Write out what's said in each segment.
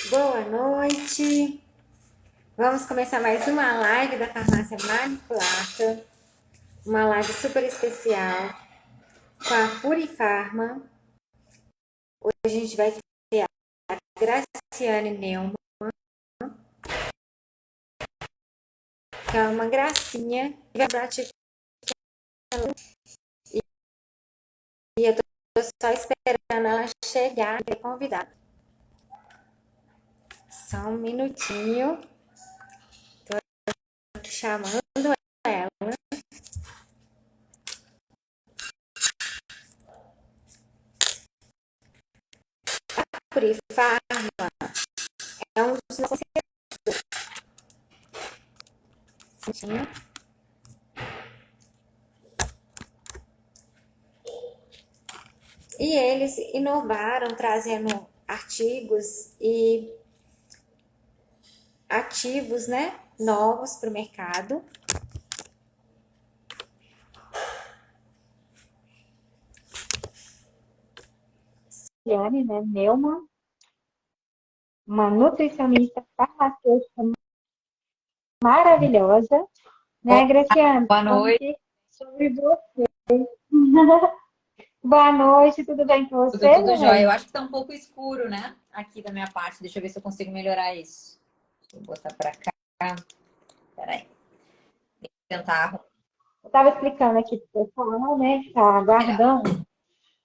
Boa noite. Vamos começar mais uma live da Farmácia Manipulata. Uma live super especial com a Purifarma. Hoje a gente vai ter a Graciane Neumann, que é uma gracinha. E eu tô só esperando ela chegar e convidar. Só um minutinho. Tô chamando ela. A Purifarma é um dos nossos e eles inovaram trazendo artigos e ativos, né, novos para o mercado. Graciane, né, Neumann, uma nutricionista farmacêutica maravilhosa, né, Graciane? Boa Vamos noite, aqui sobre você. Boa noite, tudo bem com você, tudo jóia. Eu Ney? acho que tá um pouco escuro, né? Aqui da minha parte. Deixa eu ver se eu consigo melhorar isso. Vou botar pra cá. Peraí. Tentar arrumar Eu estava explicando aqui para o pessoal, né, que está melhor. aguardando,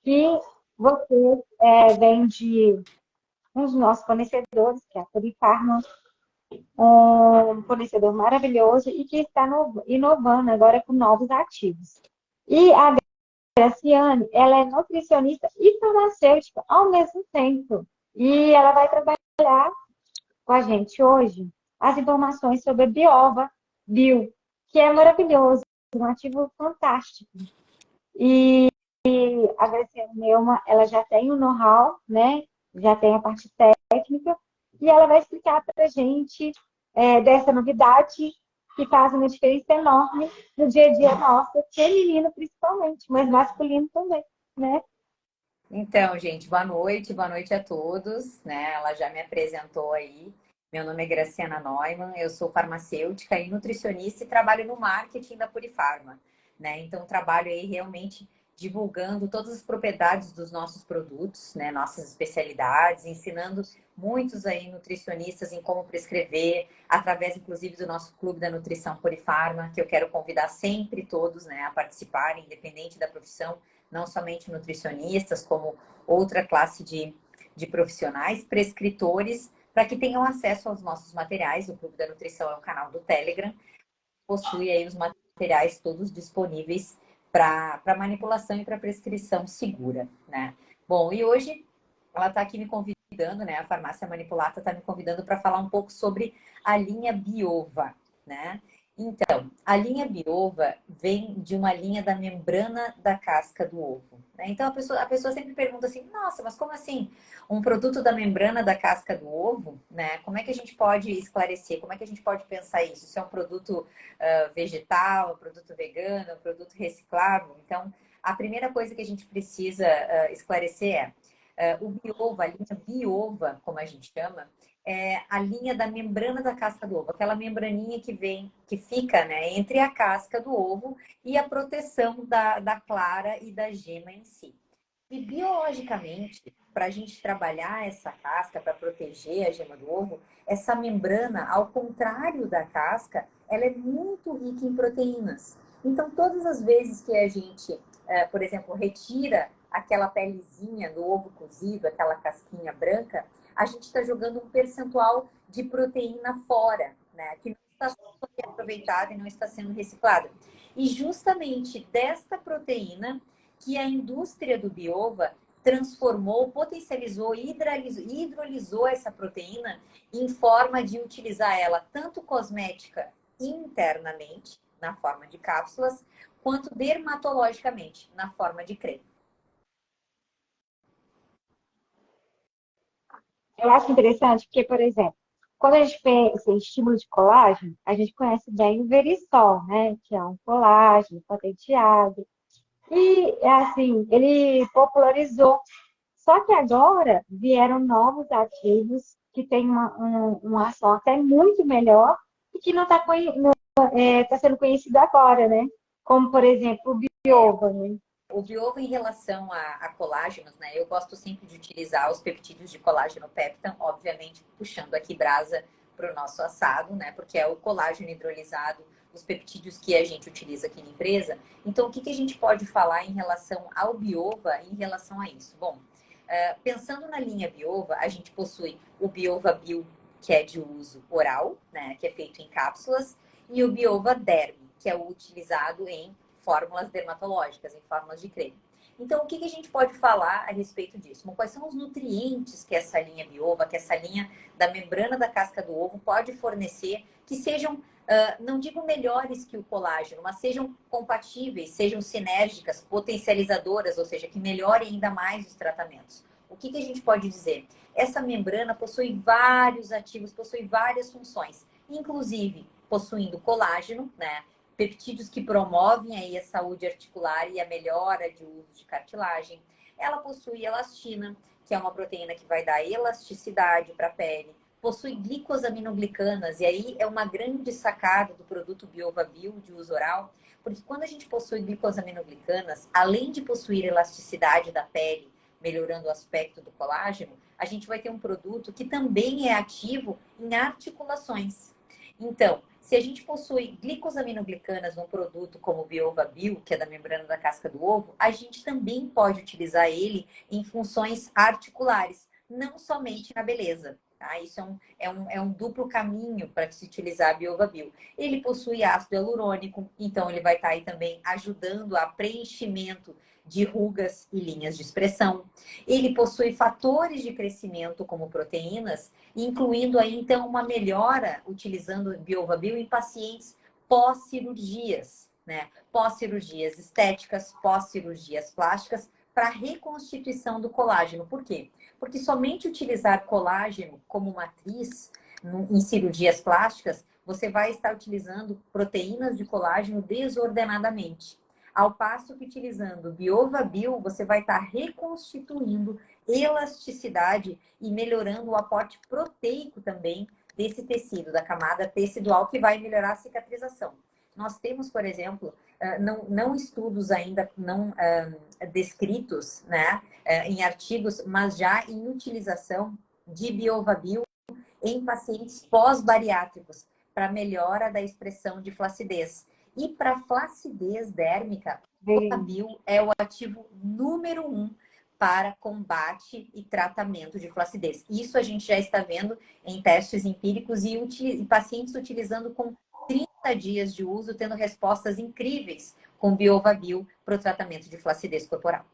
que você vem de um dos nossos fornecedores, que é a Purifarma, um fornecedor maravilhoso e que está inovando agora com novos ativos. E a Graciane, ela é nutricionista e farmacêutica ao mesmo tempo. E ela vai trabalhar com a gente hoje as informações sobre a Biova Bio, que é maravilhoso, um ativo fantástico. E a Graciane Neuma, ela já tem o know-how, né? Já tem a parte técnica, e ela vai explicar para a gente dessa novidade que faz uma diferença enorme no dia a dia nosso, feminino principalmente, mas masculino também, né? Então, gente, boa noite a todos, né? Ela já me apresentou aí. Meu nome é Graciana Neumann, eu sou farmacêutica e nutricionista e trabalho no marketing da Purifarma, né? Então, trabalho aí realmente divulgando todas as propriedades dos nossos produtos, né? Nossas especialidades, ensinando muitos aí nutricionistas em como prescrever, através inclusive do nosso Clube da Nutrição Purifarma, que eu quero convidar sempre todos, né, a participarem, independente da profissão, não somente nutricionistas, como outra classe de profissionais, prescritores, para que tenham acesso aos nossos materiais. O Clube da Nutrição é um canal do Telegram, possui aí os materiais todos disponíveis para manipulação e para prescrição segura, né? Bom, e hoje ela está aqui me convidando, né? A Farmácia Manipulata está me convidando para falar um pouco sobre a linha Biova, né? Então, a linha Biova vem de uma linha da membrana da casca do ovo, né? Então, a pessoa sempre pergunta assim, nossa, mas como assim? Um produto da membrana da casca do ovo, né? Como é que a gente pode esclarecer? Como é que a gente pode pensar isso? Isso é um produto vegetal, um produto vegano, um produto reciclável? Então, a primeira coisa que a gente precisa esclarecer o biova, a linha biova, como a gente chama, é a linha da membrana da casca do ovo, aquela membraninha que vem, que fica, né, entre a casca do ovo e a proteção da clara e da gema em si. E biologicamente, para a gente trabalhar essa casca, para proteger a gema do ovo, essa membrana, ao contrário da casca, ela é muito rica em proteínas. Então, todas as vezes que a gente, por exemplo, retira aquela pelezinha do ovo cozido, aquela casquinha branca, a gente está jogando um percentual de proteína fora, né? Que não está sendo aproveitada e não está sendo reciclada. E justamente desta proteína que a indústria do Biova transformou, potencializou e hidrolisou essa proteína em forma de utilizar ela tanto cosmética internamente, na forma de cápsulas, quanto dermatologicamente, na forma de creme. Eu acho interessante porque, por exemplo, quando a gente pensa em estímulo de colágeno, a gente conhece bem o Verisol, né? Que é um colágeno patenteado. E, assim, ele popularizou. Só que agora vieram novos ativos que tem uma ação até muito melhor e que não está tá sendo conhecido agora, né? Como, por exemplo, o Biova, né? O Biova, em relação a colágenos, né? Eu gosto sempre de utilizar os peptídeos de colágeno peptan, obviamente puxando aqui brasa para o nosso assado, né? Porque é o colágeno hidrolisado, os peptídeos que a gente utiliza aqui na empresa. Então, o que a gente pode falar em relação ao Biova, em relação a isso? Bom, pensando na linha Biova, a gente possui o Biova Bio, que é de uso oral, né? Que é feito em cápsulas, e o Biova Derm, que é o utilizado em fórmulas dermatológicas, em fórmulas de creme. Então, o que a gente pode falar a respeito disso? Quais são os nutrientes que essa linha Biova, que essa linha da membrana da casca do ovo pode fornecer, que sejam, não digo melhores que o colágeno, mas sejam compatíveis, sejam sinérgicas, potencializadoras, ou seja, que melhorem ainda mais os tratamentos. O que a gente pode dizer? Essa membrana possui vários ativos, possui várias funções, inclusive possuindo colágeno, né? Peptídeos que promovem aí a saúde articular e a melhora de uso de cartilagem. Ela possui elastina, que é uma proteína que vai dar elasticidade para a pele. Possui glicosaminoglicanas, e aí é uma grande sacada do produto Biova Bio de uso oral, porque quando a gente possui glicosaminoglicanas, além de possuir elasticidade da pele, melhorando o aspecto do colágeno, a gente vai ter um produto que também é ativo em articulações. Então, se a gente possui glicosaminoglicanas num produto como o Biova Bio, que é da membrana da casca do ovo, a gente também pode utilizar ele em funções articulares, não somente na beleza. Tá? Isso é um duplo caminho para se utilizar a Biova Bio. Ele possui ácido hialurônico, então ele vai estar aí também ajudando a preenchimento de rugas e linhas de expressão. Ele possui fatores de crescimento como proteínas, incluindo aí então uma melhora utilizando o Biova Bio em pacientes pós-cirurgias, né? Pós-cirurgias estéticas, pós-cirurgias plásticas, para reconstituição do colágeno. Por quê? Porque somente utilizar colágeno como matriz em cirurgias plásticas, você vai estar utilizando proteínas de colágeno desordenadamente. Ao passo que utilizando Biova Bio, você vai estar reconstituindo elasticidade e melhorando o aporte proteico também desse tecido, da camada tecidual, que vai melhorar a cicatrização. Nós temos, por exemplo, não estudos ainda não descritos, né, em artigos, mas já em utilização de Biova Bio em pacientes pós-bariátricos para melhora da expressão de flacidez. E para flacidez dérmica, o Bio é o ativo número 1 para combate e tratamento de flacidez. Isso a gente já está vendo em testes empíricos e pacientes utilizando com 30 dias de uso, tendo respostas incríveis com Biova Bio para o tratamento de flacidez corporal.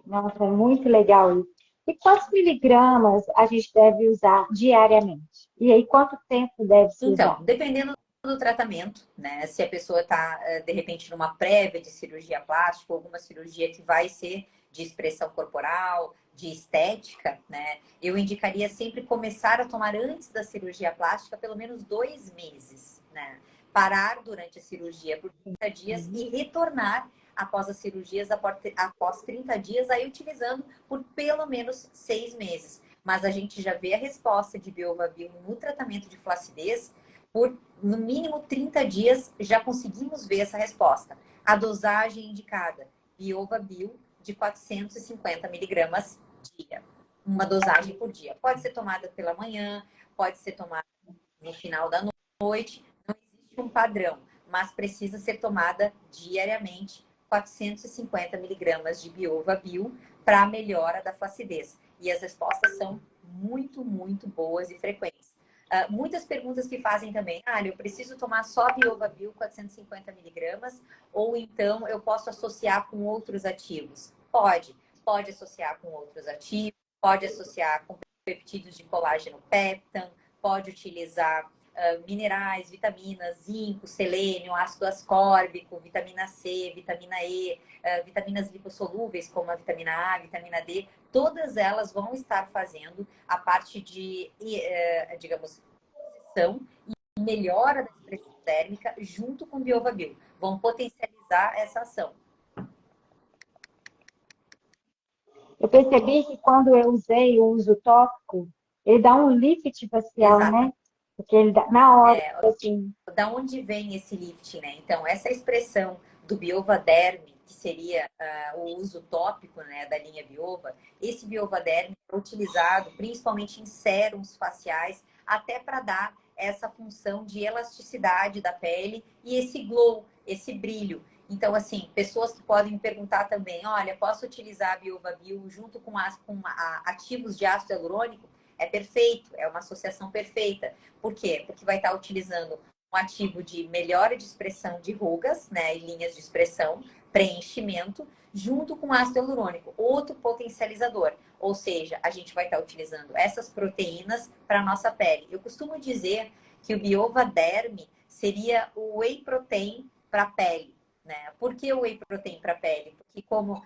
Nossa, é muito legal isso. E quantos miligramas a gente deve usar diariamente? E aí, quanto tempo deve se Então, usar? dependendo do tratamento, né? Se a pessoa está, de repente, numa prévia de cirurgia plástica, alguma cirurgia que vai ser de expressão corporal, de estética, né? Eu indicaria sempre começar a tomar antes da cirurgia plástica pelo menos 2 meses, né? Parar durante a cirurgia por 30 dias e retornar após as cirurgias, após 30 dias, aí utilizando por pelo menos 6 meses. Mas a gente já vê a resposta de Biova Bio no tratamento de flacidez por no mínimo 30 dias, já conseguimos ver essa resposta. A dosagem indicada, Biova Bio, de 450 miligramas dia. Uma dosagem por dia. Pode ser tomada pela manhã, pode ser tomada no final da noite. Não existe um padrão, mas precisa ser tomada diariamente 450 miligramas de Biova Bio para a melhora da flacidez. E as respostas são muito, muito boas e frequentes. Muitas perguntas que fazem também, eu preciso tomar só Biova Bio 450 miligramas ou então eu posso associar com outros ativos? Pode associar com outros ativos, pode associar com peptídeos de colágeno peptan, pode utilizar minerais, vitaminas, zinco, selênio, ácido ascórbico, vitamina C, vitamina E, vitaminas lipossolúveis como a vitamina A, a vitamina D, todas elas vão estar fazendo a parte de, digamos, posição e melhora da expressão térmica junto com o Biova Bio. Vão potencializar essa ação. Eu percebi que quando eu usei o uso tópico, ele dá um lift facial, Exatamente. né? Porque ele dá, na hora, assim, Da onde vem esse lifting, né? Então, essa expressão do Biova Derme, que seria o uso tópico, né, da linha Biova, esse Biova Derme é utilizado principalmente em sérums faciais, até para dar essa função de elasticidade da pele e esse glow, esse brilho. Então, assim, pessoas que podem me perguntar também, olha, posso utilizar a Biova Bio junto com ativos de ácido hialurônico? É perfeito, é uma associação perfeita. Por quê? Porque vai estar utilizando um ativo de melhora de expressão de rugas, né, e linhas de expressão, preenchimento, junto com ácido hialurônico, outro potencializador. Ou seja, a gente vai estar utilizando essas proteínas para a nossa pele. Eu costumo dizer que o Biova Derme seria o whey protein para a pele. Né? Por que o whey protein para a pele? Porque como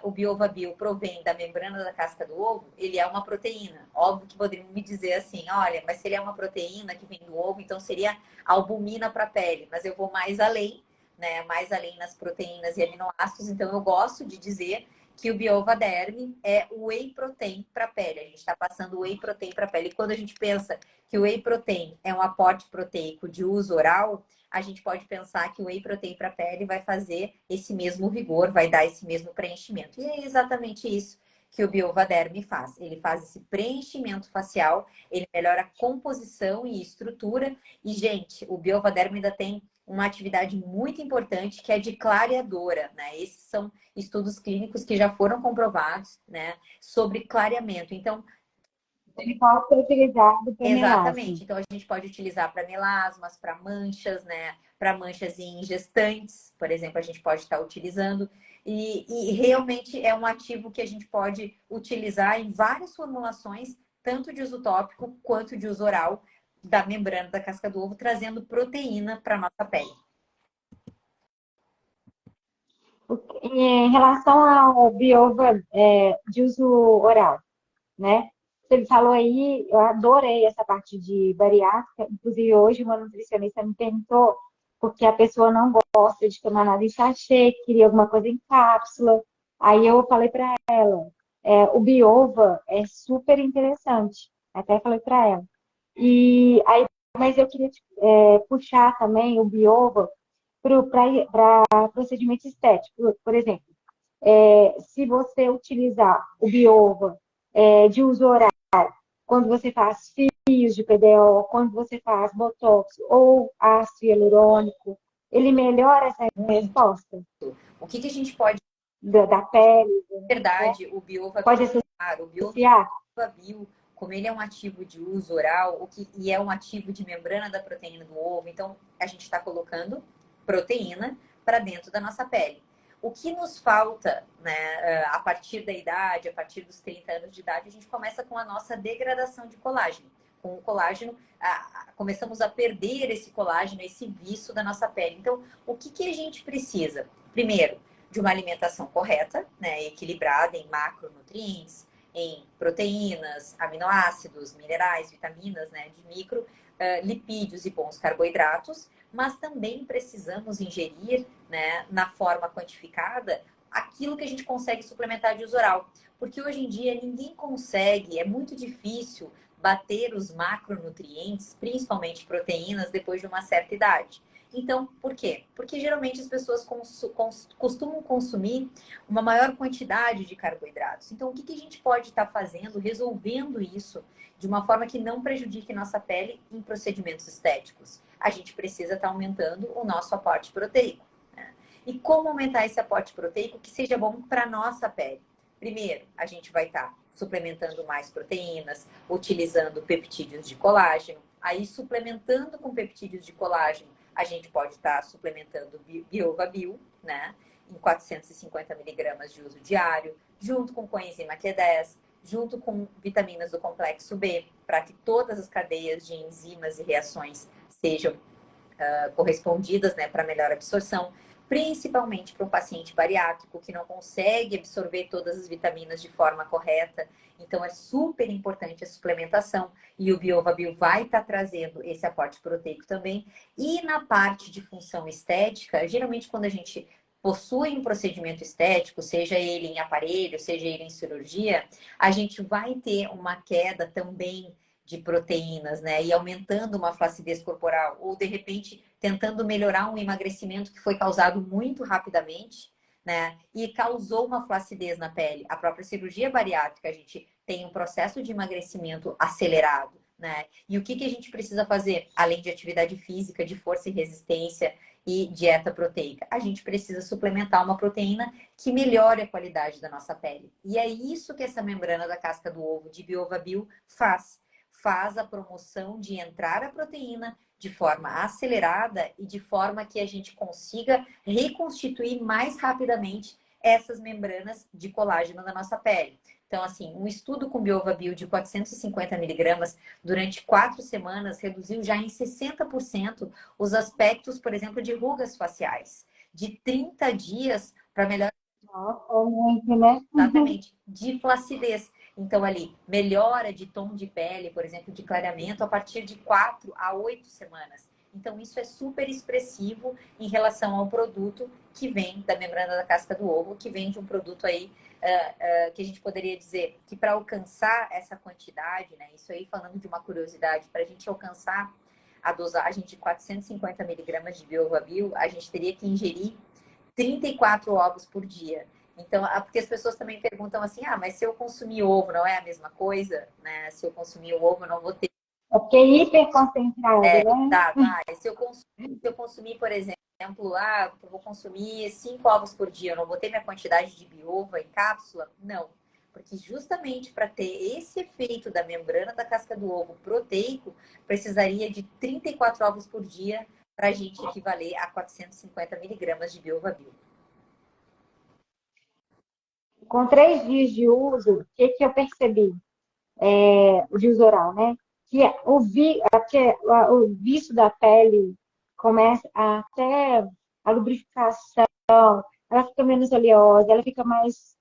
o Biova Bio provém da membrana da casca do ovo, ele é uma proteína. Óbvio que poderiam me dizer assim, olha, mas seria uma proteína que vem do ovo, então seria albumina para a pele. Mas eu vou mais além, né? Mais além nas proteínas e aminoácidos. Então eu gosto de dizer que o Biova Derme é o whey protein para a pele. A gente está passando o whey protein para a pele. E quando a gente pensa que o whey protein é um aporte proteico de uso oral, a gente pode pensar que o whey protein para a pele vai fazer esse mesmo vigor, vai dar esse mesmo preenchimento. E é exatamente isso que o Biova Derme faz. Ele faz esse preenchimento facial, ele melhora a composição e estrutura. E, gente, o Biova Derme ainda tem uma atividade muito importante que é de clareadora, né? Esses são estudos clínicos que já foram comprovados, né, sobre clareamento. Então, ele pode ser utilizado para melasma. exatamente. Então, a gente pode utilizar para melasmas, para manchas, né? Para manchas em gestantes, por exemplo, a gente pode estar utilizando. E realmente é um ativo que a gente pode utilizar em várias formulações, tanto de uso tópico quanto de uso oral, da membrana da casca do ovo, trazendo proteína para a nossa pele. Em relação ao biova de uso oral, né? Você falou aí, eu adorei essa parte de bariátrica. Inclusive, hoje uma nutricionista me perguntou porque a pessoa não gosta de tomar nada em sachê, queria alguma coisa em cápsula. Aí eu falei para ela, o biova é super interessante. Até falei para ela. E aí, mas eu queria puxar também o biova para procedimento estético. Por exemplo, se você utilizar o biova de uso oral, quando você faz fios de PDO, quando você faz botox ou ácido hialurônico, ele melhora essa Muito. resposta O que a gente pode, da pele, na né? verdade, o Biova, Pode o Biova associar? Bio, como ele é um ativo de uso oral, e é um ativo de membrana da proteína do ovo, então a gente está colocando proteína para dentro da nossa pele. O que nos falta, né, a partir da idade, a partir dos 30 anos de idade, a gente começa com a nossa degradação de colágeno. Com o colágeno, começamos a perder esse colágeno, esse viço da nossa pele. Então, o que a gente precisa? Primeiro, de uma alimentação correta, né, equilibrada em macronutrientes, em proteínas, aminoácidos, minerais, vitaminas, né, de micro, lipídios e bons carboidratos, mas também precisamos ingerir, né, na forma quantificada, aquilo que a gente consegue suplementar de uso oral. Porque hoje em dia ninguém consegue, é muito difícil bater os macronutrientes, principalmente proteínas, depois de uma certa idade. Então, por quê? Porque geralmente as pessoas costumam consumir uma maior quantidade de carboidratos. Então, o que a gente pode estar fazendo, resolvendo isso de uma forma que não prejudique nossa pele em procedimentos estéticos? A gente precisa estar aumentando o nosso aporte proteico. Né? E como aumentar esse aporte proteico que seja bom para a nossa pele? Primeiro, a gente vai estar suplementando mais proteínas, utilizando peptídeos de colágeno. Aí, suplementando com peptídeos de colágeno, a gente pode estar suplementando Biova Bio, né? Em 450 miligramas de uso diário, junto com coenzima Q10, junto com vitaminas do complexo B, para que todas as cadeias de enzimas e reações sejam correspondidas, né, para melhor absorção, principalmente para um paciente bariátrico que não consegue absorver todas as vitaminas de forma correta. Então, é super importante a suplementação e o BiovaBio vai estar trazendo esse aporte proteico também. E na parte de função estética, geralmente quando a gente possuem um procedimento estético, seja ele em aparelho, seja ele em cirurgia, a gente vai ter uma queda também de proteínas, né? E aumentando uma flacidez corporal, ou de repente tentando melhorar um emagrecimento que foi causado muito rapidamente, né? E causou uma flacidez na pele. A própria cirurgia bariátrica, a gente tem um processo de emagrecimento acelerado, né? E o que a gente precisa fazer? Além de atividade física, de força e resistência e dieta proteica, a gente precisa suplementar uma proteína que melhore a qualidade da nossa pele. E é isso que essa membrana da casca do ovo de Biovabio faz. Faz a promoção de entrar a proteína de forma acelerada e de forma que a gente consiga reconstituir mais rapidamente essas membranas de colágeno da nossa pele. Então, assim, um estudo com Biovabio de 450 miligramas durante 4 semanas reduziu já em 60% os aspectos, por exemplo, de rugas faciais. De 30 dias para melhor. Nossa, é muito, né? Exatamente, de flacidez. Então, ali, melhora de tom de pele, por exemplo, de clareamento, a partir de 4 a 8 semanas. Então, isso é super expressivo em relação ao produto que vem da membrana da casca do ovo, que vem de um produto aí que a gente poderia dizer que para alcançar essa quantidade, né? Isso aí falando de uma curiosidade, para a gente alcançar a dosagem de 450 miligramas de Biovabio, a gente teria que ingerir 34 ovos por dia. Então, porque as pessoas também perguntam assim, mas se eu consumir ovo, não é a mesma coisa? Né? Se eu consumir o ovo, eu não vou ter. É porque é hiperconcentrado, né? Exato. Se eu consumir, por exemplo, eu vou consumir 5 ovos por dia, eu não vou ter minha quantidade de biova em cápsula? Não. Porque justamente para ter esse efeito da membrana da casca do ovo proteico, precisaria de 34 ovos por dia para a gente equivaler a 450 miligramas de Biovabio. Com 3 dias de uso, o que eu percebi? O de uso oral, né? Que o vício da pele começa até a lubrificação, ela fica menos oleosa, ela fica mais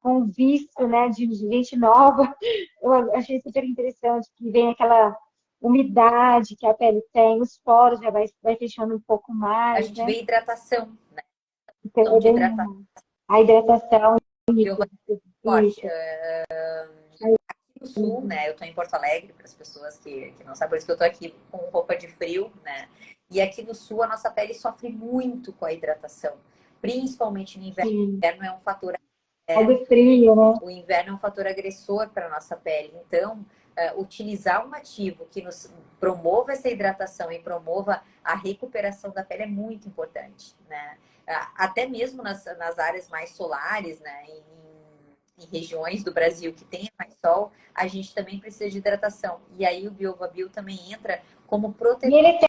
com vício, né, de gente nova. Eu achei super interessante que vem aquela umidade que a pele tem, os poros já vai fechando um pouco A mais, gente né? vê hidratação, né? Então, Então, de hidratação, a hidratação, Biovabio isso, é forte. isso. Aqui no sul, né? Eu tô em Porto Alegre, para as pessoas que não sabem, por isso que eu tô aqui com roupa de frio, né? E aqui no sul, a nossa pele sofre muito com a hidratação, principalmente no inverno. Sim. O inverno é um fator Algo frio, né? O inverno é um fator agressor para a nossa pele. Então, utilizar um ativo que nos promova essa hidratação e promova a recuperação da pele é muito importante, né? Até mesmo nas áreas mais solares, né? Em regiões do Brasil que tem mais sol, a gente também precisa de hidratação. E aí o Biovabio também entra como E protetor. ele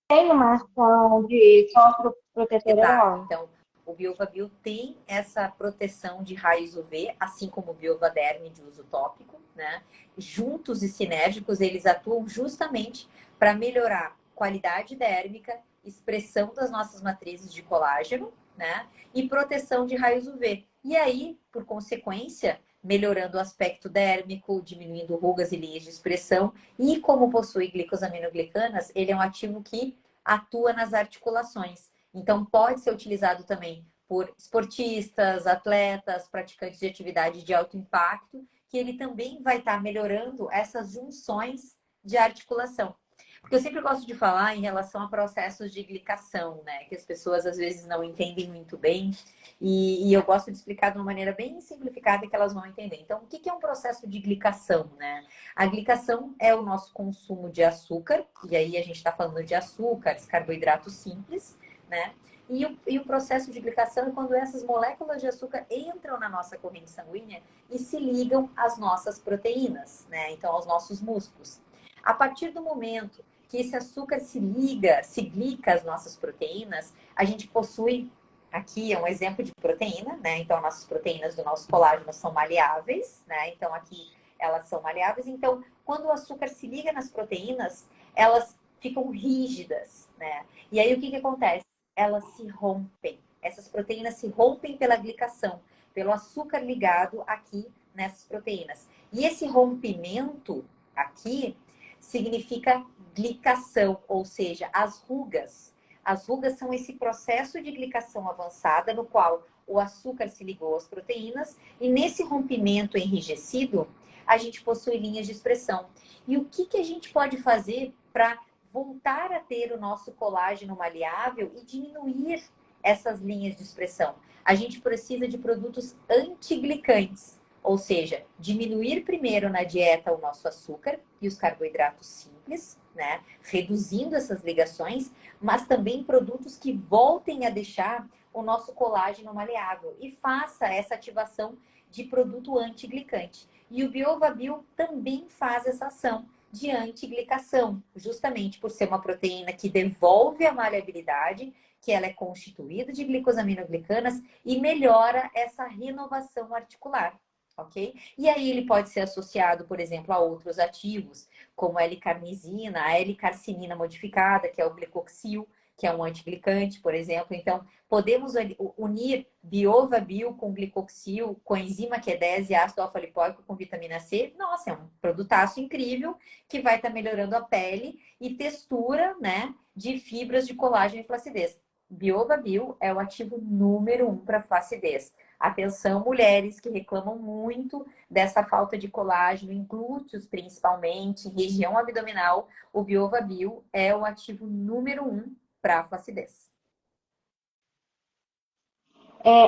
tem uma ação de fotoprotetor Exato. oral. Então, o Biovabio tem essa proteção de raios UV, assim como o Biovaderm de uso tópico, né? Juntos e sinérgicos, eles atuam justamente para melhorar qualidade dérmica, expressão das nossas matrizes de colágeno, né? E proteção de raios UV. E aí, por consequência, melhorando o aspecto dérmico, diminuindo rugas e linhas de expressão. E como possui glicosaminoglicanas, ele é um ativo que atua nas articulações. Então, pode ser utilizado também por esportistas, atletas, praticantes de atividade de alto impacto, que ele também vai estar melhorando essas junções de articulação. Porque eu sempre gosto de falar em relação a processos de glicação, né? Que as pessoas às vezes não entendem muito bem. E eu gosto de explicar de uma maneira bem simplificada que elas vão entender. Então, o que é um processo de glicação, né? A glicação é o nosso consumo de açúcar, e aí a gente está falando de açúcares, carboidratos simples, né? E o processo de glicação é quando essas moléculas de açúcar entram na nossa corrente sanguínea e se ligam às nossas proteínas, né? Então, aos nossos músculos. A partir do momento que esse açúcar se glica às nossas proteínas, a gente possui, aqui é um exemplo de proteína, né? Então, nossas proteínas do nosso colágeno são maleáveis, né? Então, aqui elas são maleáveis. Então, quando o açúcar se liga nas proteínas, elas ficam rígidas, né? E aí, o que acontece? Elas se rompem. Essas proteínas se rompem pela glicação, pelo açúcar ligado aqui nessas proteínas. E esse rompimento aqui significa glicação, ou seja, as rugas. As rugas são esse processo de glicação avançada no qual o açúcar se ligou às proteínas e nesse rompimento enrijecido, a gente possui linhas de expressão. E o que a gente pode fazer para voltar a ter o nosso colágeno maleável e diminuir essas linhas de expressão? A gente precisa de produtos antiglicantes, ou seja, diminuir primeiro na dieta o nosso açúcar e os carboidratos simples, né? Reduzindo essas ligações, mas também produtos que voltem a deixar o nosso colágeno maleável e faça essa ativação de produto antiglicante. E o Biovabil também faz essa ação de antiglicação, justamente por ser uma proteína que devolve a maleabilidade, que ela é constituída de glicosaminoglicanas e melhora essa renovação articular, ok? E aí ele pode ser associado, por exemplo, a outros ativos, como a L-carnisina, a L-carcinina modificada, que é o glicoxil, que é um antiglicante, por exemplo. Então, podemos unir Biovabil com glicoxil, com enzima Q10 e ácido alfa-lipoico com vitamina C. Nossa, é um produtaço incrível que vai estar melhorando a pele e textura, né, de fibras de colágeno e flacidez. Biovabil é o ativo número 1 para flacidez. Atenção, mulheres que reclamam muito dessa falta de colágeno, em glúteos principalmente, em região abdominal, o Biovabil é o ativo número 1 para a flacidez.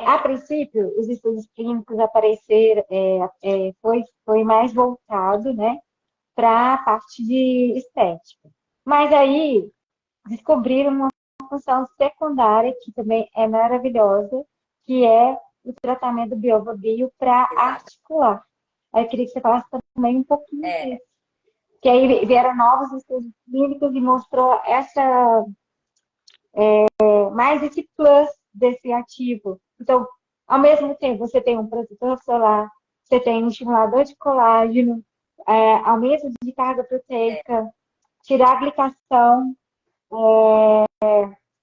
A princípio, os estudos clínicos apareceram, foi mais voltado, né, para a parte de estética. Mas aí descobriram uma função secundária que também é maravilhosa, que é o tratamento do Biovabil para articular. Aí eu queria que você falasse também um pouquinho disso. Que aí vieram novos estudos clínicos e mostrou mais esse plus desse ativo. Então, ao mesmo tempo, você tem um protetor solar, você tem um estimulador de colágeno, aumento de carga proteica, tirar a glicação,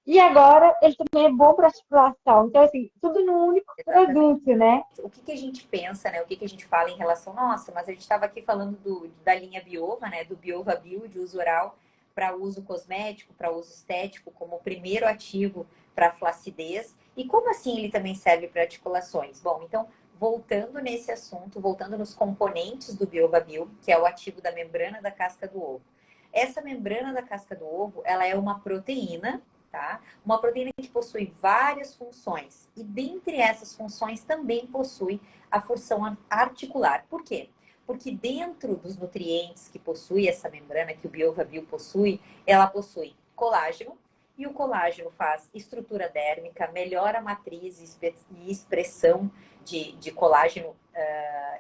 e agora ele também é bom para articulação. Então, assim, tudo num único produto, né? O que a gente pensa, né? O que a gente fala em relação... Nossa, mas a gente estava aqui falando da linha Biova, né? Do Biovabil, de uso oral para uso cosmético, para uso estético, como o primeiro ativo para flacidez. E como assim ele também serve para articulações? Bom, então, voltando nesse assunto, voltando nos componentes do Biovabil, que é o ativo da membrana da casca do ovo. Essa membrana da casca do ovo, ela é uma proteína, tá? Uma proteína que possui várias funções. E dentre essas funções também possui a função articular. Por quê? Porque dentro dos nutrientes que possui essa membrana, que o Biovabil possui, ela possui colágeno, e o colágeno faz estrutura dérmica, melhora a matriz e expressão de colágeno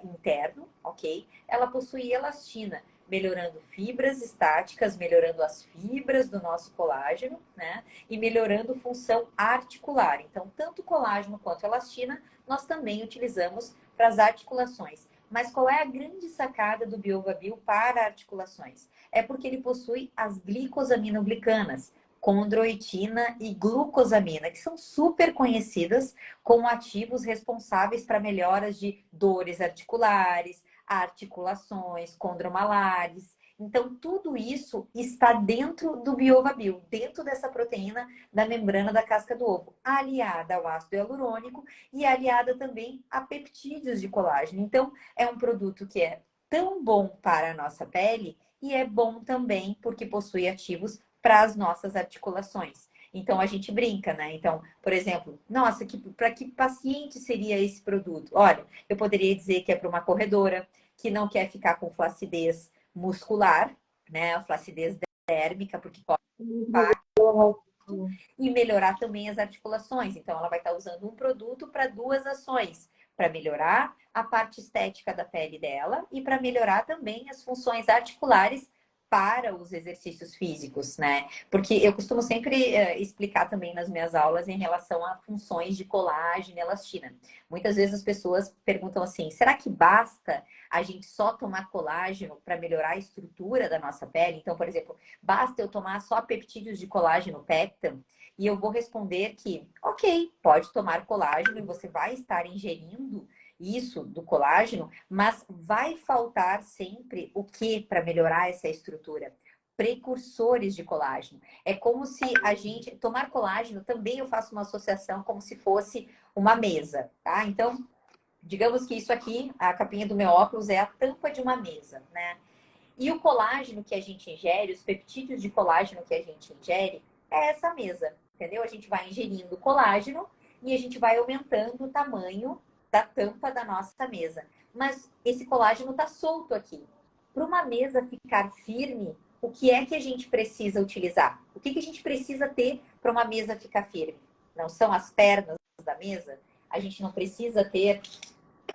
interno, ok? Ela possui elastina, melhorando fibras estáticas, melhorando as fibras do nosso colágeno, né? E melhorando função articular. Então, tanto colágeno quanto elastina, nós também utilizamos para as articulações. Mas qual é a grande sacada do Biovabil para articulações? É porque ele possui as glicosaminoglicanas, condroitina e glucosamina, que são super conhecidas como ativos responsáveis para melhoras de dores articulares, articulações, condromalares. Então, tudo isso está dentro do Biovabil, dentro dessa proteína da membrana da casca do ovo, aliada ao ácido hialurônico e aliada também a peptídeos de colágeno. Então, é um produto que é tão bom para a nossa pele e é bom também porque possui ativos para as nossas articulações. Então, a gente brinca, né? Então, por exemplo, nossa, para que paciente seria esse produto? Olha, eu poderia dizer que é para uma corredora que não quer ficar com flacidez muscular, né? A flacidez dérmica, porque pode e melhorar também as articulações. Então, ela vai estar usando um produto para duas ações, para melhorar a parte estética da pele dela e para melhorar também as funções articulares para os exercícios físicos, né? Porque eu costumo sempre explicar também nas minhas aulas em relação a funções de colágeno e elastina. Muitas vezes as pessoas perguntam assim, será que basta a gente só tomar colágeno para melhorar a estrutura da nossa pele? Então, por exemplo, basta eu tomar só peptídeos de colágeno pectin? E eu vou responder que, ok, pode tomar colágeno e você vai estar ingerindo isso do colágeno, mas vai faltar sempre o que para melhorar essa estrutura? precursores de colágeno. É como se a gente... Tomar colágeno, também eu faço uma associação como se fosse uma mesa, tá? Então, digamos que isso aqui, a capinha do meu óculos, é a tampa de uma mesa, né? E o colágeno que a gente ingere, os peptídeos de colágeno que a gente ingere, é essa mesa, entendeu? A gente vai ingerindo colágeno e a gente vai aumentando o tamanho da tampa da nossa mesa. Mas esse colágeno está solto aqui. Para uma mesa ficar firme, o que é que a gente precisa utilizar? O que a gente precisa ter para uma mesa ficar firme? Não são as pernas da mesa? A gente não precisa ter,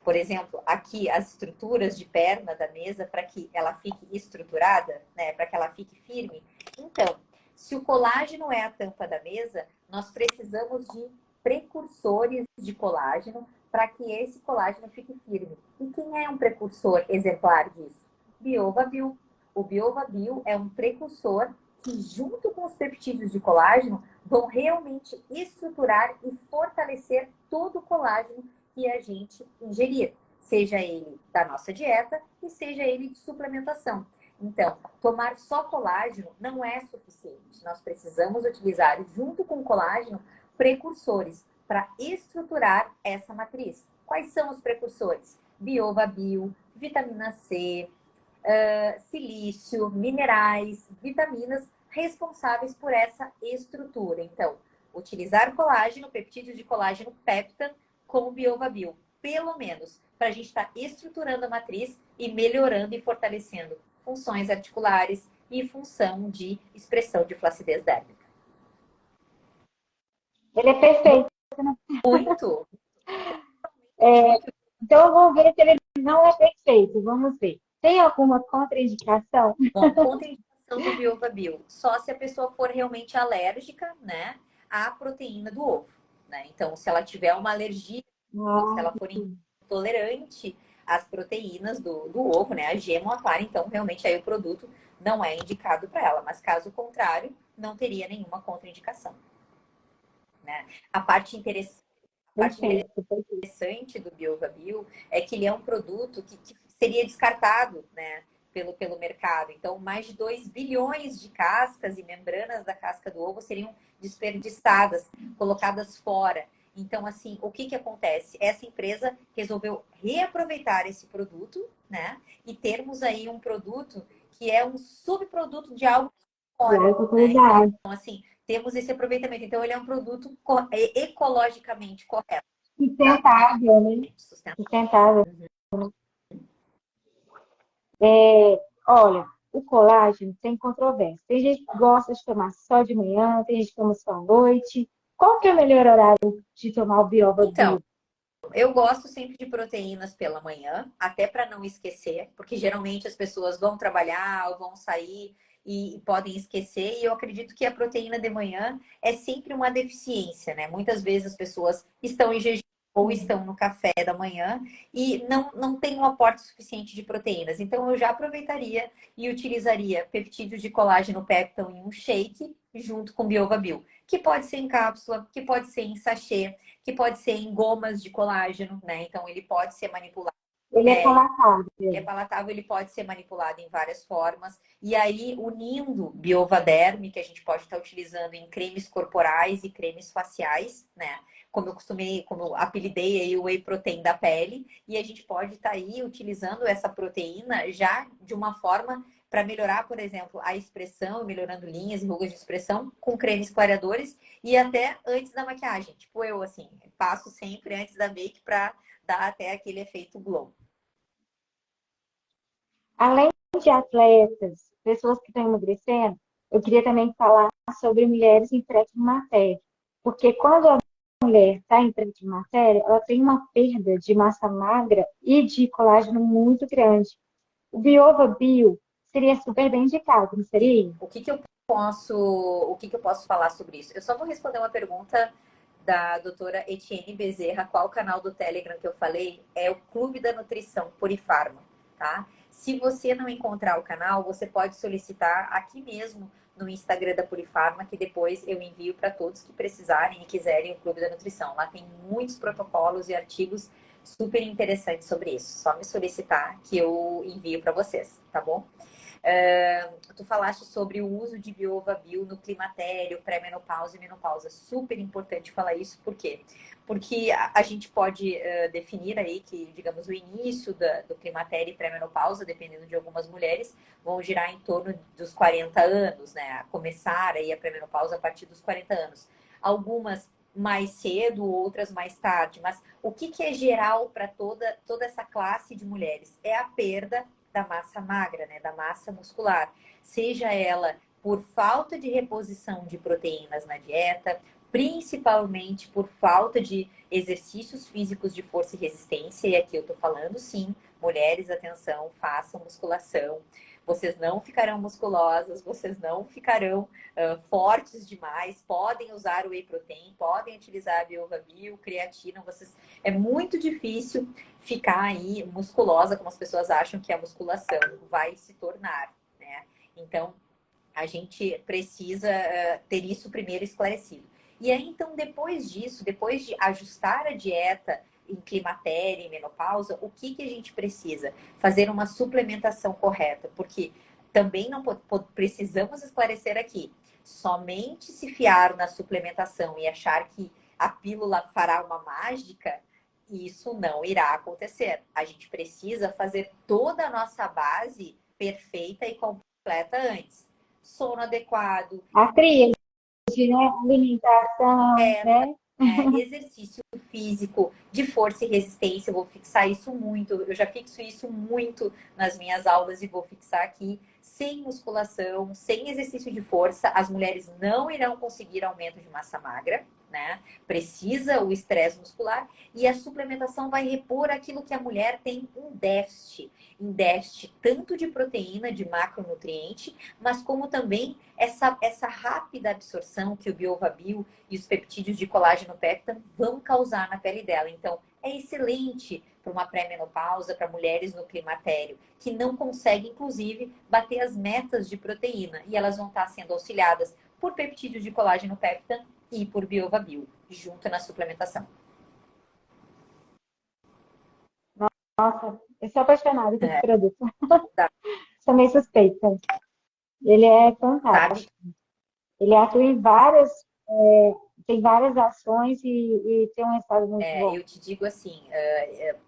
por exemplo, aqui as estruturas de perna da mesa para que ela fique estruturada, né? Para que ela fique firme. Então, se o colágeno é a tampa da mesa, nós precisamos de precursores de colágeno para que esse colágeno fique firme. E quem é um precursor exemplar disso? Biova-Bio. O Biova-Bio é um precursor que, junto com os peptídeos de colágeno, vão realmente estruturar e fortalecer todo o colágeno que a gente ingerir, seja ele da nossa dieta e seja ele de suplementação. Então, tomar só colágeno não é suficiente. Nós precisamos utilizar, junto com o colágeno, precursores para estruturar essa matriz. Quais são os precursores? Biova-Bio, vitamina C, silício, minerais, vitaminas responsáveis por essa estrutura. Então, utilizar colágeno, peptídeos de colágeno peptan com o Biova-Bio, pelo menos, para a gente estar estruturando a matriz e melhorando e fortalecendo funções articulares e função de expressão de flacidez dérmica. Ele é perfeito. Muito. Então, eu vou ver se ele não é perfeito. Vamos ver. Tem alguma contraindicação? Bom, contraindicação do Biova-Bio, só se a pessoa for realmente alérgica, né, à proteína do ovo, né? Então, se ela tiver uma alergia, se ela for intolerante às proteínas do ovo, né, a gema ou a clara, então realmente aí o produto não é indicado para ela. Mas caso contrário, não teria nenhuma contraindicação, né? A parte interessante do Biova-Bio é que ele é um produto que seria descartado, né, pelo mercado. Então, mais de 2 bilhões de cascas e membranas da casca do ovo seriam desperdiçadas, colocadas fora. Então, assim, o que acontece? Essa empresa resolveu reaproveitar esse produto, né, e termos aí um produto que é um subproduto de algo fora, né? Então, assim, temos esse aproveitamento. Então, ele é um produto ecologicamente correto. Sustentável, né? Sustentável. Olha, o colágeno tem controvérsia. Tem gente que gosta de tomar só de manhã, tem gente que toma só à noite. Qual que é o melhor horário de tomar o Biova-Bio? Então, eu gosto sempre de proteínas pela manhã, até para não esquecer, porque geralmente as pessoas vão trabalhar ou vão sair e podem esquecer. E eu acredito que a proteína de manhã é sempre uma deficiência, né? Muitas vezes as pessoas estão em jejum ou estão no café da manhã e não tem um aporte suficiente de proteínas. Então, eu já aproveitaria e utilizaria peptídeos de colágeno peptão em um shake junto com Biova-Bio, que pode ser em cápsula, que pode ser em sachê, que pode ser em gomas de colágeno, né? Então, ele pode ser manipulado. Ele é palatável. Ele é palatável, ele pode ser manipulado em várias formas. E aí, unindo Biovaderm, que a gente pode estar utilizando em cremes corporais e cremes faciais, né? Como eu apelidei aí o whey protein da pele. E a gente pode estar aí utilizando essa proteína já de uma forma para melhorar, por exemplo, a expressão, melhorando linhas e rugas de expressão com cremes clareadores e até antes da maquiagem. Tipo eu, assim, passo sempre antes da make para dar até aquele efeito glow. Além de atletas, pessoas que estão emagrecendo, eu queria também falar sobre mulheres em pré-climatério. Porque quando a mulher está em pré-climatério, ela tem uma perda de massa magra e de colágeno muito grande. O Biova-Bio seria super bem indicado, não seria? O que eu posso falar sobre isso? Eu só vou responder uma pergunta da doutora Etienne Bezerra, qual canal do Telegram que eu falei? É o Clube da Nutrição Purifarma, tá? Se você não encontrar o canal, você pode solicitar aqui mesmo no Instagram da Purifarma, que depois eu envio para todos que precisarem e quiserem o Clube da Nutrição. Lá tem muitos protocolos e artigos super interessantes sobre isso. Só me solicitar que eu envio para vocês, tá bom? Tu falaste sobre o uso de Biovabio no climatério, pré-menopausa e menopausa. Super importante falar isso, por quê? Porque a gente pode definir aí que, digamos, o início do climatério e pré-menopausa, dependendo de algumas mulheres, vão girar em torno dos 40 anos, né? A começar aí a pré-menopausa a partir dos 40 anos. Algumas mais cedo, outras mais tarde. Mas o que é geral para toda essa classe de mulheres? É a perda da massa magra, né? Da massa muscular. Seja ela por falta de reposição de proteínas na dieta, principalmente por falta de exercícios físicos de força e resistência. E aqui eu tô falando, sim, mulheres, atenção, façam musculação. Vocês não ficarão musculosas, vocês não ficarão fortes demais. Podem usar o whey protein, podem utilizar a Biovabio, creatina. É muito difícil ficar aí musculosa, como as pessoas acham que a musculação vai se tornar, né? Então, a gente precisa ter isso primeiro esclarecido. E aí, então, depois disso, depois de ajustar a dieta em climatério e menopausa, o que a gente precisa? Fazer uma suplementação correta, porque também não precisamos esclarecer aqui. Somente se fiar na suplementação e achar que a pílula fará uma mágica, isso não irá acontecer. A gente precisa fazer toda a nossa base perfeita e completa antes. Sono adequado, A tríade, né? Alimentação, é, né? exercício físico de força e resistência, eu vou fixar isso muito, eu já fixo isso muito nas minhas aulas e vou fixar aqui. Sem musculação, sem exercício de força, as mulheres não irão conseguir aumento de massa magra, né? Precisa o estresse muscular e a suplementação vai repor aquilo que a mulher tem em déficit tanto de proteína, de macronutriente, mas como também essa rápida absorção que o Biovabio e os peptídeos de colágeno peptan vão causar na pele dela. Então, é excelente para uma pré-menopausa, para mulheres no climatério, que não conseguem, inclusive, bater as metas de proteína. E elas vão estar sendo auxiliadas por peptídeos de colágeno peptan e por Biovabio, junto na suplementação. Nossa, eu sou apaixonada por esse É, produto. tá, Sou meio suspeita. Ele é sabe? fantástico. Ele atua em várias, tem várias ações e tem um resultado muito bom. Eu te digo assim,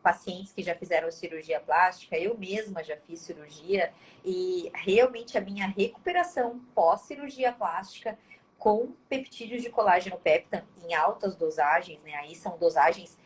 pacientes que já fizeram cirurgia plástica, eu mesma já fiz cirurgia e realmente a minha recuperação pós-cirurgia plástica com peptídeos de colágeno peptan em altas dosagens, né? Aí são dosagens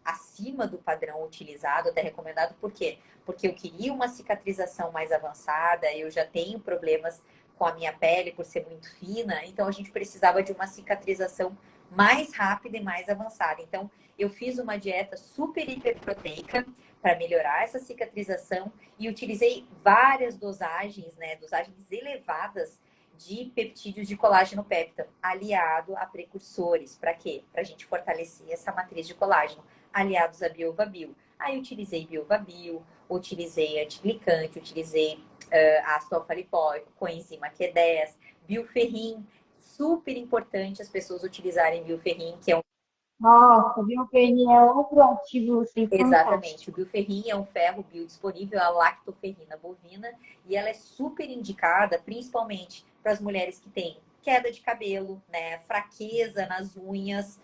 acima do padrão utilizado, até recomendado. Por quê? Porque eu queria uma cicatrização mais avançada, eu já tenho problemas com a minha pele por ser muito fina, então a gente precisava de uma cicatrização mais rápida e mais avançada. Então, eu fiz uma dieta super hiperproteica para melhorar essa cicatrização e utilizei várias dosagens, né, dosagens elevadas de peptídeos de colágeno peptan, aliado a precursores. Para quê? Para a gente fortalecer essa matriz de colágeno, aliados a Biovabio. Aí utilizei Biovabio, utilizei antiglicante, utilizei ácido alfa-lipoico, coenzima Q10, bioferrim, super importante as pessoas utilizarem bioferrim, que é Nossa, bioperine é outro ativo assim, exatamente, o fantástico. bioferrim é um ferro biodisponível, a lactoferrina bovina, e ela é super indicada, principalmente para as mulheres que têm queda de cabelo, né, fraqueza nas unhas,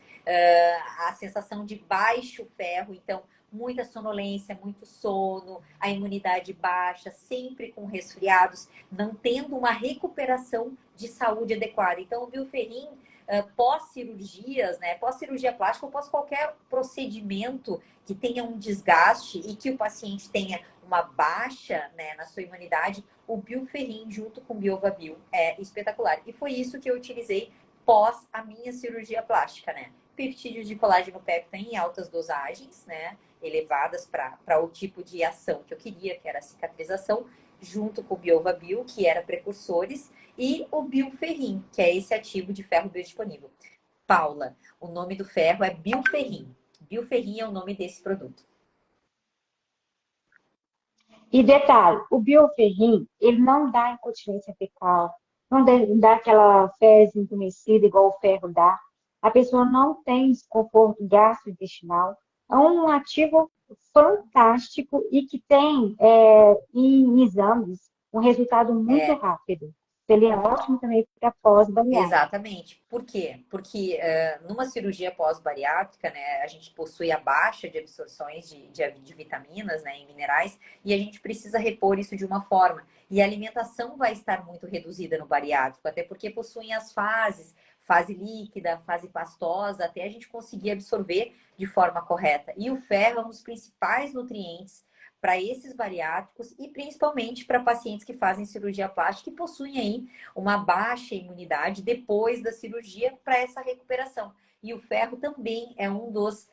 a sensação de baixo ferro, então muita sonolência, muito sono, a imunidade baixa, sempre com resfriados, não tendo uma recuperação de saúde adequada. Então, o bioferrim pós-cirurgias, né, pós-cirurgia plástica ou pós qualquer procedimento que tenha um desgaste e que o paciente tenha uma baixa, né, na sua imunidade, o bioferrim junto com o Biovabio é espetacular. E foi isso que eu utilizei pós a minha cirurgia plástica, né? Peptídeos de colágeno peptan em altas dosagens, né, elevadas para o tipo de ação que eu queria, que era a cicatrização, junto com o Biovabio, que era precursores, e o bioferrim, que é esse ativo de ferro biodisponível. Paula, o nome do ferro é bioferrim. Bioferrim é o nome desse produto. E detalhe, o bioferrim, ele não dá incontinência fecal, não dá aquela fezes entumecida igual o ferro dá. A pessoa não tem desconforto gastrointestinal. É um ativo fantástico e que tem em exames. um resultado muito rápido. Seria ótimo também para pós-bariátrica. Exatamente. Por quê? Porque numa cirurgia pós-bariátrica, né, a gente possui a baixa de absorções de vitaminas, né, e minerais, e a gente precisa repor isso de uma forma. E a alimentação vai estar muito reduzida no bariátrico, até porque possuem as fases, fase líquida, fase pastosa, até a gente conseguir absorver de forma correta. E o ferro é um dos principais nutrientes para esses bariátricos e principalmente para pacientes que fazem cirurgia plástica e possuem aí uma baixa imunidade depois da cirurgia para essa recuperação. E o ferro também é um dos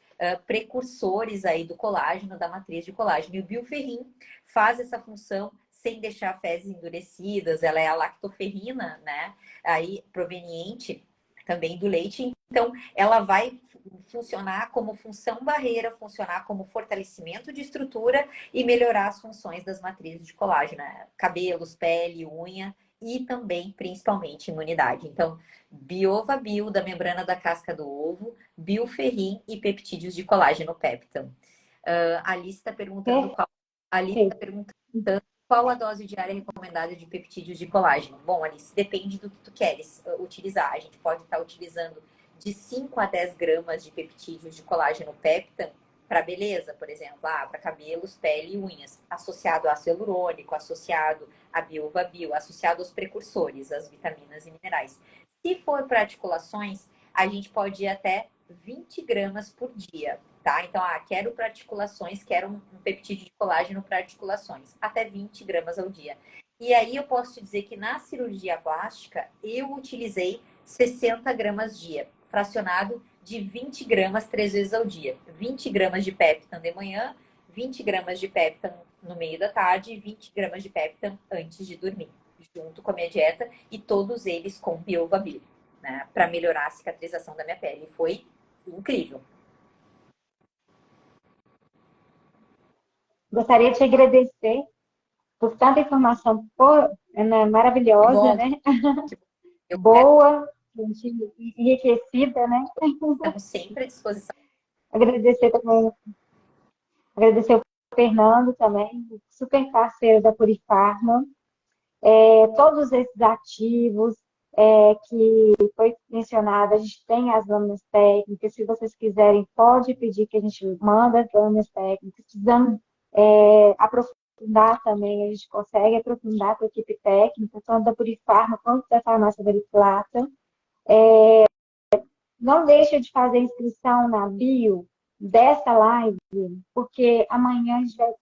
precursores aí do colágeno, da matriz de colágeno. E o bioferrim faz essa função sem deixar fezes endurecidas, ela é a lactoferrina, né? Aí proveniente também do leite. Então, ela vai funcionar como função barreira, funcionar como fortalecimento de estrutura e melhorar as funções das matrizes de colágeno, né? Cabelos, pele, unha e também, principalmente, imunidade. Então, Biova Bio, da membrana da casca do ovo, bioferrim e peptídeos de colágeno peptão. A Alice está perguntando qual a dose diária recomendada de peptídeos de colágeno. Bom, Alice, depende do que tu queres utilizar. A gente pode estar utilizando de 5 a 10 gramas de peptídeos de colágeno peptão para beleza, por exemplo, para cabelos, pele e unhas, associado a ácido hialurônico, associado a Biova Bio, associado aos precursores, as vitaminas e minerais. Se for para articulações, a gente pode ir até 20 gramas por dia, tá? Então, quero para articulações, quero um peptídeo de colágeno para articulações, até 20 gramas ao dia. E aí eu posso te dizer que na cirurgia plástica, eu utilizei 60 gramas dia, fracionado de 20 gramas 3 vezes ao dia. 20 gramas de peptão de manhã, 20 gramas de peptão no meio da tarde e 20 gramas de peptão antes de dormir, junto com a minha dieta e todos eles com Biova Bio, né, para melhorar a cicatrização da minha pele. Foi incrível. Gostaria de te agradecer por tanta informação maravilhosa, né? Boa, enriquecida, né? Estamos sempre à disposição. Agradecer também, agradecer o Fernando também, super parceiro da Purifarma. Todos esses ativos que foi mencionado, a gente tem as lâminas técnicas, se vocês quiserem, pode pedir que a gente manda as lâminas técnicas, precisando aprofundar também, a gente consegue aprofundar com a equipe técnica, tanto da Purifarma quanto da Farmácia Veriplata. Não deixa de fazer inscrição na bio dessa live, porque amanhã a gente vai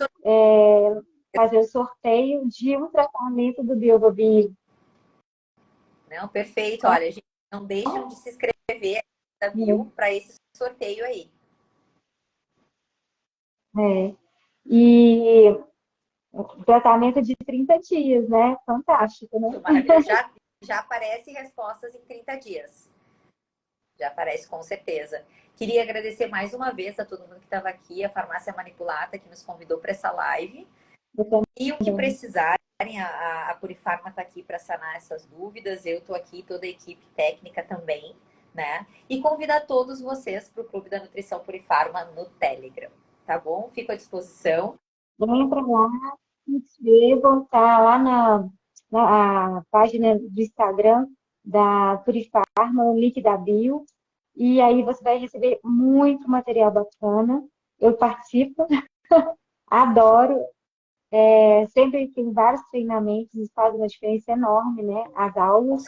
fazer o sorteio de um tratamento do Biova Bio. Não, perfeito. Olha, gente, não deixam de se inscrever na bio para esse sorteio aí. E o tratamento de 30 dias, né? Fantástico, né? Já aparece respostas em 30 dias. Já aparece com certeza. Queria agradecer mais uma vez a todo mundo que estava aqui, a Farmácia Manipulata, que nos convidou para essa live. E o que precisarem, a Purifarma está aqui para sanar essas dúvidas. Eu estou aqui, toda a equipe técnica também, né? E convidar todos vocês para o Clube da Nutrição Purifarma no Telegram, tá bom? Fico à disposição. Entra lá, se inscrevam, tá lá na página do Instagram da Purifarma, o link da bio. E aí você vai receber muito material bacana. Eu participo, adoro. Sempre tem vários treinamentos, isso faz uma diferença enorme, né? As aulas.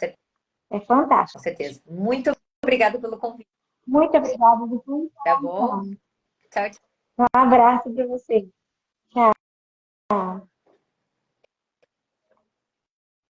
É fantástico. Com certeza. Muito obrigada pelo convite. Muito obrigada. Tá bom? Tchau, tchau. Um abraço para você. Tchau.